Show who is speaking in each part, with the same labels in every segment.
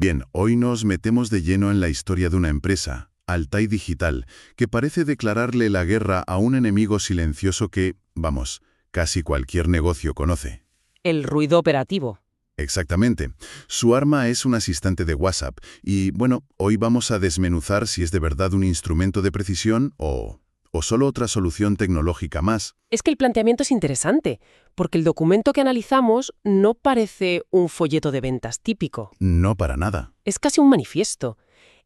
Speaker 1: Bien, hoy nos metemos de lleno en la historia de una empresa, Altai Digital, que parece declararle la guerra a un enemigo silencioso que, vamos, casi cualquier negocio conoce.
Speaker 2: El ruido operativo.
Speaker 1: Exactamente. Su arma es un asistente de WhatsApp y, bueno, hoy vamos a desmenuzar si es de verdad un instrumento de precisión o solo otra solución tecnológica más.
Speaker 2: Es que el planteamiento es interesante, porque el documento que analizamos no parece un folleto de ventas típico.
Speaker 1: No para nada.
Speaker 2: Es casi un manifiesto.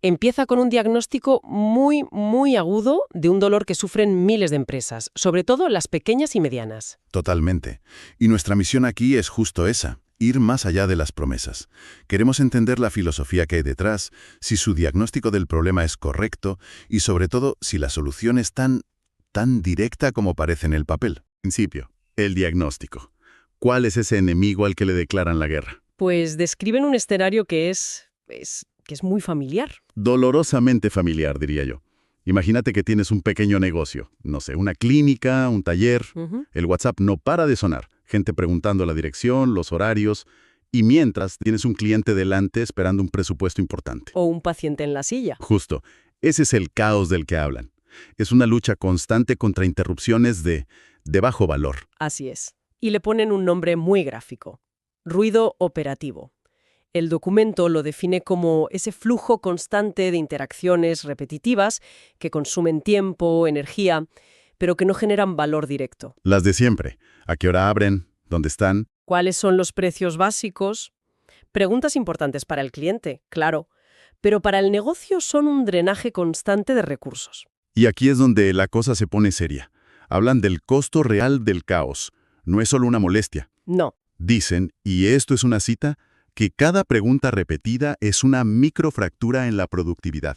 Speaker 2: Empieza con un diagnóstico muy agudo de un dolor que sufren miles de empresas, sobre todo las pequeñas y medianas.
Speaker 1: Totalmente. Y nuestra misión aquí es justo esa, ir más allá de las promesas. Queremos entender la filosofía que hay detrás, si su diagnóstico del problema es correcto y, sobre todo, si la solución es tan directa como parece en el papel. Principio, el diagnóstico. ¿Cuál es ese enemigo al que le declaran la guerra?
Speaker 2: Pues describen un escenario que es muy familiar.
Speaker 1: Dolorosamente familiar, diría yo. Imagínate que tienes un pequeño negocio, no sé, una clínica, un taller. El WhatsApp no para de sonar, gente preguntando la dirección, los horarios, y mientras tienes un cliente delante esperando un presupuesto importante.
Speaker 2: O un paciente en la silla.
Speaker 1: Justo, ese es el caos del que hablan. Es una lucha constante contra interrupciones de bajo valor.
Speaker 2: Así es. Y le ponen un nombre muy gráfico. Ruido operativo. El documento lo define como ese flujo constante de interacciones repetitivas que consumen tiempo, energía, pero que no generan valor directo.
Speaker 1: Las de siempre. ¿A qué hora abren? ¿Dónde están?
Speaker 2: ¿Cuáles son los precios básicos? Preguntas importantes para el cliente, claro, pero para el negocio son un drenaje constante de recursos.
Speaker 1: Y aquí es donde la cosa se pone seria. Hablan del costo real del caos. No es solo una molestia.
Speaker 2: No.
Speaker 1: Dicen, y esto es una cita, que cada pregunta repetida es una microfractura en la productividad.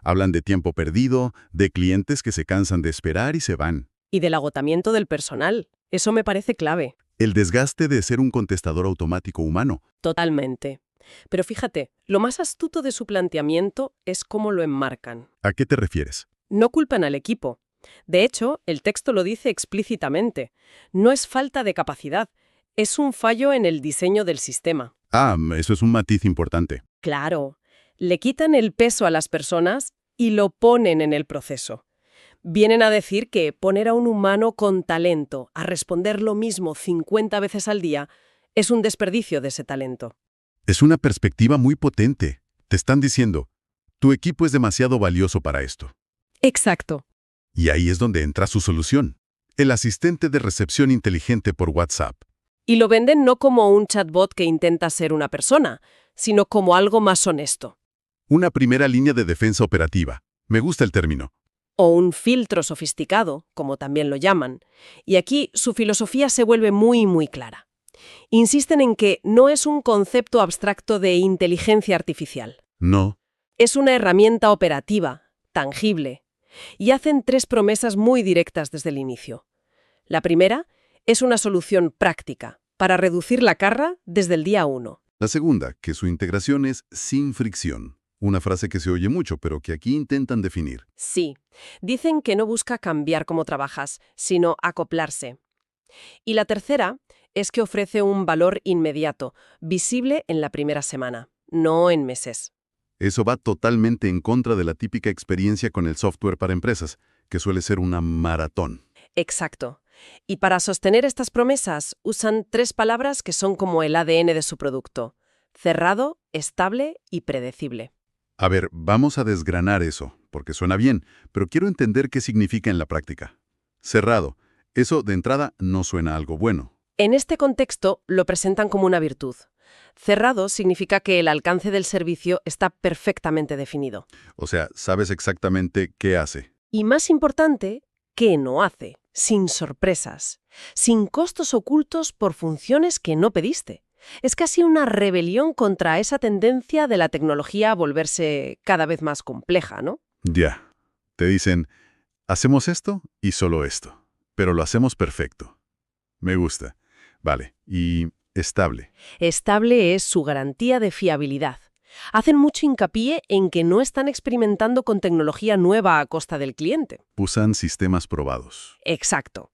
Speaker 1: Hablan de tiempo perdido, de clientes que se cansan de esperar y se van.
Speaker 2: Y del agotamiento del personal. Eso me parece clave.
Speaker 1: El desgaste de ser un contestador automático humano.
Speaker 2: Totalmente. Pero fíjate, lo más astuto de su planteamiento es cómo lo enmarcan.
Speaker 1: ¿A qué te refieres?
Speaker 2: No culpan al equipo. De hecho, el texto lo dice explícitamente. No es falta de capacidad, es un fallo en el diseño del sistema.
Speaker 1: Ah, eso es un matiz importante.
Speaker 2: Claro, le quitan el peso a las personas y lo ponen en el proceso. Vienen a decir que poner a un humano con talento a responder lo mismo 50 veces al día es un desperdicio de ese talento.
Speaker 1: Es una perspectiva muy potente. Te están diciendo, tu equipo es demasiado valioso para esto.
Speaker 2: Exacto.
Speaker 1: Y ahí es donde entra su solución. El asistente de recepción inteligente por WhatsApp.
Speaker 2: Y lo venden no como un chatbot que intenta ser una persona, sino como algo más honesto.
Speaker 1: Una primera línea de defensa operativa. Me gusta el término.
Speaker 2: O un filtro sofisticado, como también lo llaman. Y aquí su filosofía se vuelve muy clara. Insisten en que no es un concepto abstracto de inteligencia artificial.
Speaker 1: No.
Speaker 2: Es una herramienta operativa, tangible. Y hacen 3 promesas muy directas desde el inicio. La primera es una solución práctica para reducir la carga desde el día 1.
Speaker 1: La segunda, que su integración es sin fricción. Una frase que se oye mucho, pero que aquí intentan definir.
Speaker 2: Sí, dicen que no busca cambiar cómo trabajas, sino acoplarse. Y la tercera es que ofrece un valor inmediato, visible en la primera semana, no en meses.
Speaker 1: Eso va totalmente en contra de la típica experiencia con el software para empresas, que suele ser una maratón.
Speaker 2: Exacto. Y para sostener estas promesas usan 3 palabras que son como el ADN de su producto: cerrado, estable y predecible.
Speaker 1: A ver, vamos a desgranar eso, porque suena bien, pero quiero entender qué significa en la práctica. Cerrado. Eso, de entrada, no suena a algo bueno.
Speaker 2: En este contexto lo presentan como una virtud. Cerrado significa que el alcance del servicio está perfectamente definido.
Speaker 1: O sea, sabes exactamente qué hace.
Speaker 2: Y más importante, qué no hace, sin sorpresas, sin costos ocultos por funciones que no pediste. Es casi una rebelión contra esa tendencia de la tecnología a volverse cada vez más compleja, ¿no?
Speaker 1: Ya. Te dicen, hacemos esto y solo esto, pero lo hacemos perfecto. Me gusta. Vale. Y estable.
Speaker 2: Estable es su garantía de fiabilidad. Hacen mucho hincapié en que no están experimentando con tecnología nueva a costa del cliente.
Speaker 1: Usan sistemas probados.
Speaker 2: Exacto.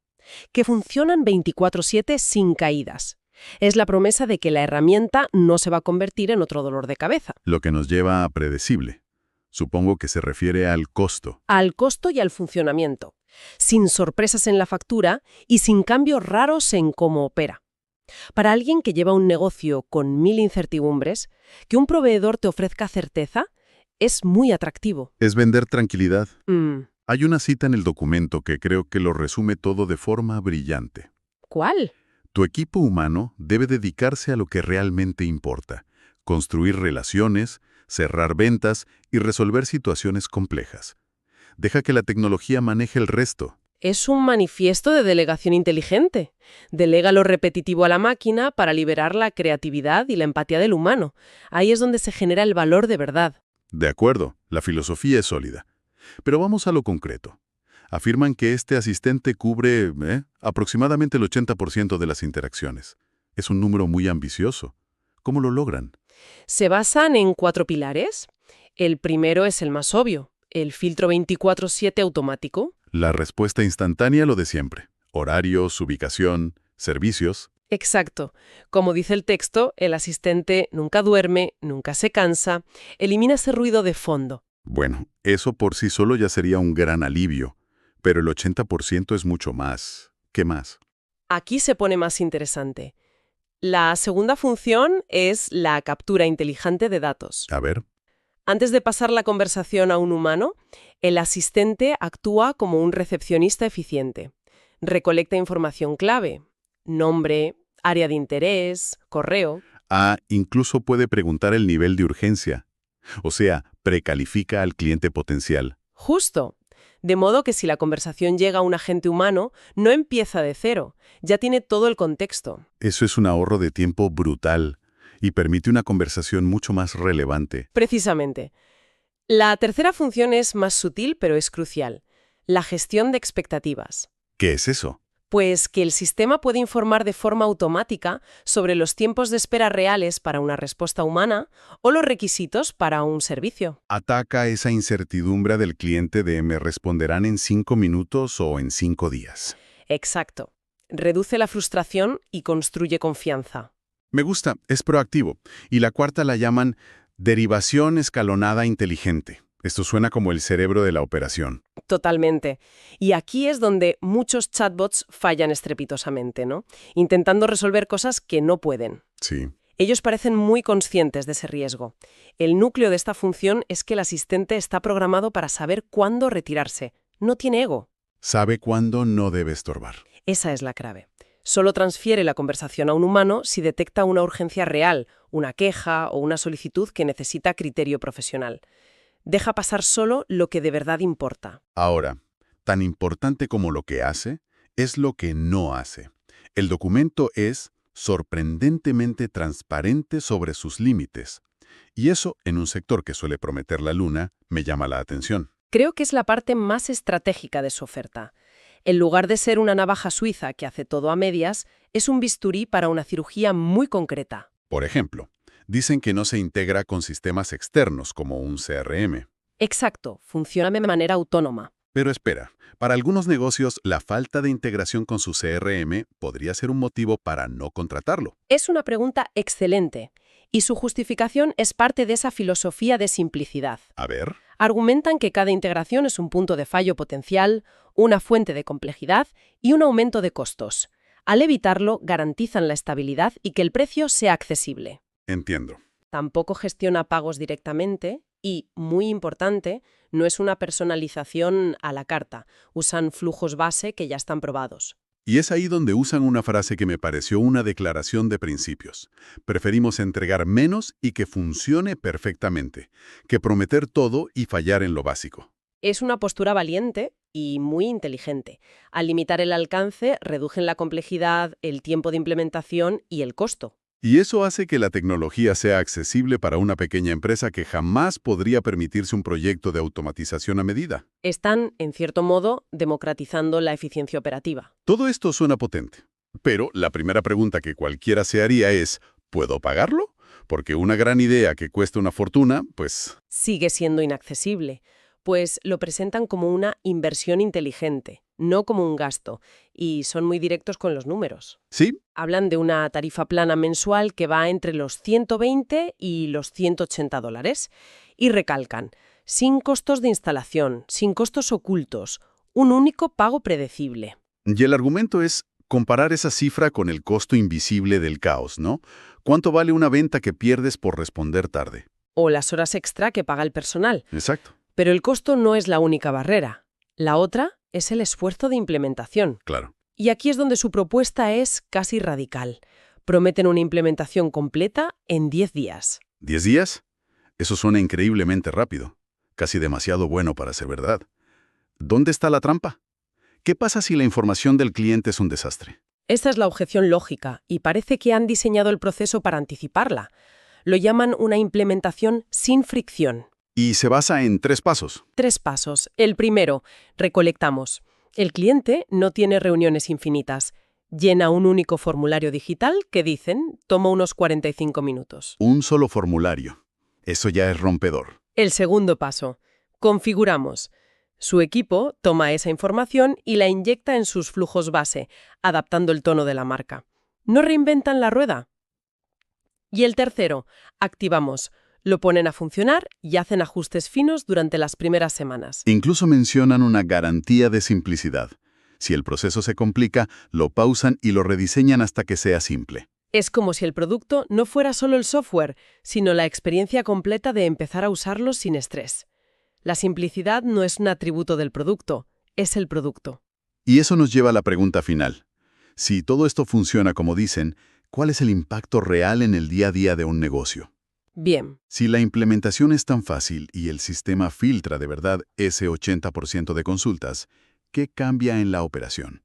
Speaker 2: Que funcionan 24/7 sin caídas. Es la promesa de que la herramienta no se va a convertir en otro dolor de cabeza.
Speaker 1: Lo que nos lleva a predecible. Supongo que se refiere al costo.
Speaker 2: Al costo y al funcionamiento, sin sorpresas en la factura y sin cambios raros en cómo opera. Para alguien que lleva un negocio con 1000 incertidumbres, que un proveedor te ofrezca certeza es muy atractivo.
Speaker 1: Es vender tranquilidad.
Speaker 2: Mm,
Speaker 1: Hay una cita en el documento que creo que lo resume todo de forma brillante.
Speaker 2: ¿Cuál?
Speaker 1: Tu equipo humano debe dedicarse a lo que realmente importa, construir relaciones, cerrar ventas y resolver situaciones complejas. Deja que la tecnología maneje el resto.
Speaker 2: Es un manifiesto de delegación inteligente. Delega lo repetitivo a la máquina para liberar la creatividad y la empatía del humano. Ahí es donde se genera el valor de verdad.
Speaker 1: De acuerdo, la filosofía es sólida. Pero vamos a lo concreto. Afirman que este asistente cubre aproximadamente el 80% de las interacciones. Es un número muy ambicioso. ¿Cómo lo logran?
Speaker 2: Se basan en 4 pilares. El primero es el más obvio, el filtro 24/7 automático.
Speaker 1: La respuesta instantánea, lo de siempre. Horarios, ubicación, servicios.
Speaker 2: Exacto. Como dice el texto, el asistente nunca duerme, nunca se cansa, elimina ese ruido de fondo.
Speaker 1: Bueno, eso por sí solo ya sería un gran alivio. Pero el 80% es mucho más. ¿Qué más?
Speaker 2: Aquí se pone más interesante. La segunda función es la captura inteligente de datos.
Speaker 1: A ver.
Speaker 2: Antes de pasar la conversación a un humano, el asistente actúa como un recepcionista eficiente. Recolecta información clave, nombre, área de interés, correo.
Speaker 1: Incluso puede preguntar el nivel de urgencia. O sea, precalifica al cliente potencial.
Speaker 2: Justo. De modo que si la conversación llega a un agente humano, no empieza de cero, ya tiene todo el contexto.
Speaker 1: Eso es un ahorro de tiempo brutal y permite una conversación mucho más relevante.
Speaker 2: Precisamente. La tercera función es más sutil, pero es crucial. La gestión de expectativas.
Speaker 1: ¿Qué es eso?
Speaker 2: Pues que el sistema puede informar de forma automática sobre los tiempos de espera reales para una respuesta humana o los requisitos para un servicio.
Speaker 1: Ataca esa incertidumbre del cliente de me responderán en 5 minutos o en 5 días.
Speaker 2: Exacto. Reduce la frustración y construye confianza.
Speaker 1: Me gusta, es proactivo. Y la cuarta la llaman derivación escalonada inteligente. Esto suena como el cerebro de la operación.
Speaker 2: Totalmente. Y aquí es donde muchos chatbots fallan estrepitosamente, ¿no? Intentando resolver cosas que no pueden.
Speaker 1: Sí.
Speaker 2: Ellos parecen muy conscientes de ese riesgo. El núcleo de esta función es que el asistente está programado para saber cuándo retirarse. No tiene ego.
Speaker 1: Sabe cuándo no debe estorbar.
Speaker 2: Esa es la clave. Solo transfiere la conversación a un humano si detecta una urgencia real, una queja o una solicitud que necesita criterio profesional. Deja pasar solo lo que de verdad importa.
Speaker 1: Ahora, tan importante como lo que hace, es lo que no hace. El documento es sorprendentemente transparente sobre sus límites. Y eso, en un sector que suele prometer la luna, me llama la atención.
Speaker 2: Creo que es la parte más estratégica de su oferta. En lugar de ser una navaja suiza que hace todo a medias, es un bisturí para una cirugía muy concreta.
Speaker 1: Por ejemplo, dicen que no se integra con sistemas externos como un CRM.
Speaker 2: Exacto, funciona de manera autónoma.
Speaker 1: Pero espera, para algunos negocios la falta de integración con su CRM podría ser un motivo para no contratarlo.
Speaker 2: Es una pregunta excelente, y su justificación es parte de esa filosofía de simplicidad.
Speaker 1: A ver.
Speaker 2: Argumentan que cada integración es un punto de fallo potencial, una fuente de complejidad y un aumento de costos. Al evitarlo, garantizan la estabilidad y que el precio sea accesible.
Speaker 1: Entiendo.
Speaker 2: Tampoco gestiona pagos directamente y, muy importante, no es una personalización a la carta. Usan flujos base que ya están probados.
Speaker 1: Y es ahí donde usan una frase que me pareció una declaración de principios. Preferimos entregar menos y que funcione perfectamente, que prometer todo y fallar en lo básico.
Speaker 2: Es una postura valiente y muy inteligente. Al limitar el alcance, reducen la complejidad, el tiempo de implementación y el costo.
Speaker 1: Y eso hace que la tecnología sea accesible para una pequeña empresa que jamás podría permitirse un proyecto de automatización a medida.
Speaker 2: Están, en cierto modo, democratizando la eficiencia operativa.
Speaker 1: Todo esto suena potente. Pero la primera pregunta que cualquiera se haría es, ¿puedo pagarlo? Porque una gran idea que cuesta una fortuna, pues...
Speaker 2: Sigue siendo inaccesible, pues lo presentan como una inversión inteligente. no como un gasto, y son muy directos con los números.
Speaker 1: Sí,
Speaker 2: Hablan de una tarifa plana mensual que va entre los 120 y los $180, y recalcan, sin costos de instalación, sin costos ocultos, un único pago predecible.
Speaker 1: y el argumento es comparar esa cifra con el costo invisible del caos, ¿no? ¿Cuánto vale una venta que pierdes por responder tarde?
Speaker 2: O las horas extra que paga el personal.
Speaker 1: Exacto,
Speaker 2: Pero el costo no es la única barrera. La otra es el esfuerzo de implementación.
Speaker 1: claro.
Speaker 2: Y aquí es donde su propuesta es casi radical. Prometen una implementación completa en 10 días.
Speaker 1: ¿10 días? Eso suena increíblemente rápido. Casi demasiado bueno para ser verdad. ¿Dónde está la trampa? ¿Qué pasa si la información del cliente es un desastre?
Speaker 2: Esta es la objeción lógica, y parece que han diseñado el proceso para anticiparla. Lo llaman una implementación sin fricción.
Speaker 1: Y se basa en 3 pasos.
Speaker 2: 3 pasos. El primero, recolectamos. El cliente no tiene reuniones infinitas. Llena un único formulario digital que dicen toma unos 45 minutos.
Speaker 1: Un solo formulario. Eso ya es rompedor.
Speaker 2: El segundo paso, configuramos. Su equipo toma esa información y la inyecta en sus flujos base, adaptando el tono de la marca. No reinventan la rueda. Y el tercero, activamos. Lo ponen a funcionar y hacen ajustes finos durante las primeras semanas.
Speaker 1: Incluso mencionan una garantía de simplicidad. Si el proceso se complica, lo pausan y lo rediseñan hasta que sea simple.
Speaker 2: Es como si el producto no fuera solo el software, sino la experiencia completa de empezar a usarlo sin estrés. La simplicidad no es un atributo del producto, es el producto.
Speaker 1: Y eso nos lleva a la pregunta final. Si todo esto funciona como dicen, ¿cuál es el impacto real en el día a día de un negocio?
Speaker 2: Bien,
Speaker 1: Si la implementación es tan fácil y el sistema filtra de verdad ese 80% de consultas, ¿qué cambia en la operación?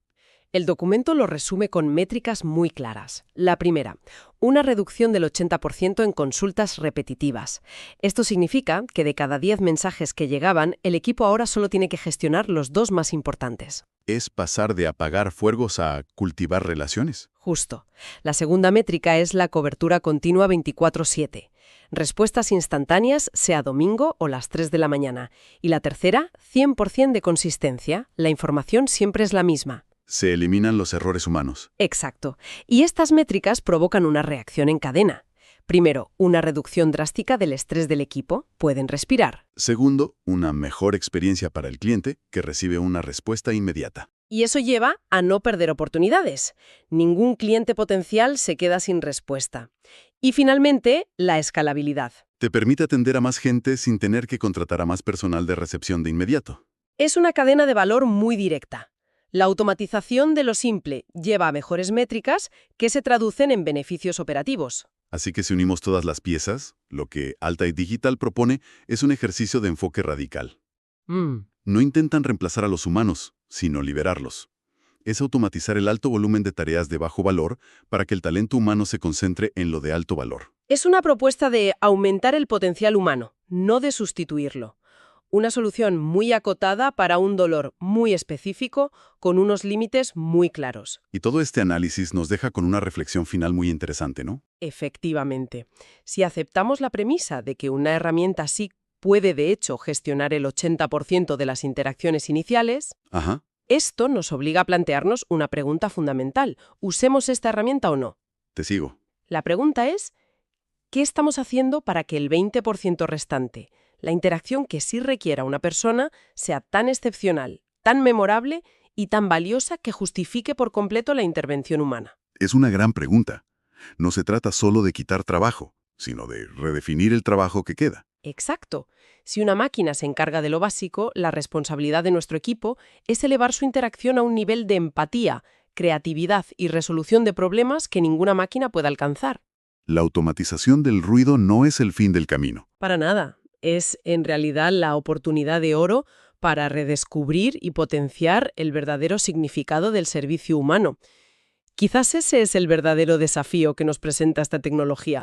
Speaker 2: el documento lo resume con métricas muy claras. La primera, una reducción del 80% en consultas repetitivas. Esto significa que de cada 10 mensajes que llegaban, el equipo ahora solo tiene que gestionar los 2 más importantes.
Speaker 1: ¿Es pasar de apagar fuegos a cultivar relaciones?
Speaker 2: Justo. La segunda métrica es la cobertura continua 24/7. Respuestas instantáneas, sea domingo o las 3 de la mañana. Y la tercera, 100% de consistencia. La información siempre es la misma.
Speaker 1: Se eliminan los errores humanos.
Speaker 2: Exacto. Y estas métricas provocan una reacción en cadena. Primero, una reducción drástica del estrés del equipo. Pueden respirar.
Speaker 1: Segundo, una mejor experiencia para el cliente que recibe una respuesta inmediata.
Speaker 2: Y eso lleva a no perder oportunidades. Ningún cliente potencial se queda sin respuesta. Y finalmente, la escalabilidad.
Speaker 1: Te permite atender a más gente sin tener que contratar a más personal de recepción de inmediato.
Speaker 2: Es una cadena de valor muy directa. La automatización de lo simple lleva a mejores métricas que se traducen en beneficios operativos.
Speaker 1: Así que si unimos todas las piezas, lo que Alta y Digital propone es un ejercicio de enfoque radical. No intentan reemplazar a los humanos, sino liberarlos. Es automatizar el alto volumen de tareas de bajo valor para que el talento humano se concentre en lo de alto valor.
Speaker 2: Es una propuesta de aumentar el potencial humano, no de sustituirlo. Una solución muy acotada para un dolor muy específico, con unos límites muy claros.
Speaker 1: Y todo este análisis nos deja con una reflexión final muy interesante, ¿no?
Speaker 2: Efectivamente. Si aceptamos la premisa de que una herramienta así puede, de hecho, gestionar el 80% de las interacciones iniciales,
Speaker 1: Ajá.
Speaker 2: esto nos obliga a plantearnos una pregunta fundamental. ¿Usemos esta herramienta o no?
Speaker 1: Te sigo.
Speaker 2: La pregunta es, ¿qué estamos haciendo para que el 20% restante, la interacción que sí requiera una persona, sea tan excepcional, tan memorable y tan valiosa que justifique por completo la intervención humana?
Speaker 1: Es una gran pregunta. No se trata solo de quitar trabajo, sino de redefinir el trabajo que queda.
Speaker 2: Exacto. Si una máquina se encarga de lo básico, la responsabilidad de nuestro equipo es elevar su interacción a un nivel de empatía, creatividad y resolución de problemas que ninguna máquina pueda alcanzar.
Speaker 1: La automatización del ruido no es el fin del camino.
Speaker 2: Para nada. Es, en realidad, la oportunidad de oro para redescubrir y potenciar el verdadero significado del servicio humano. Quizás ese es el verdadero desafío que nos presenta esta tecnología.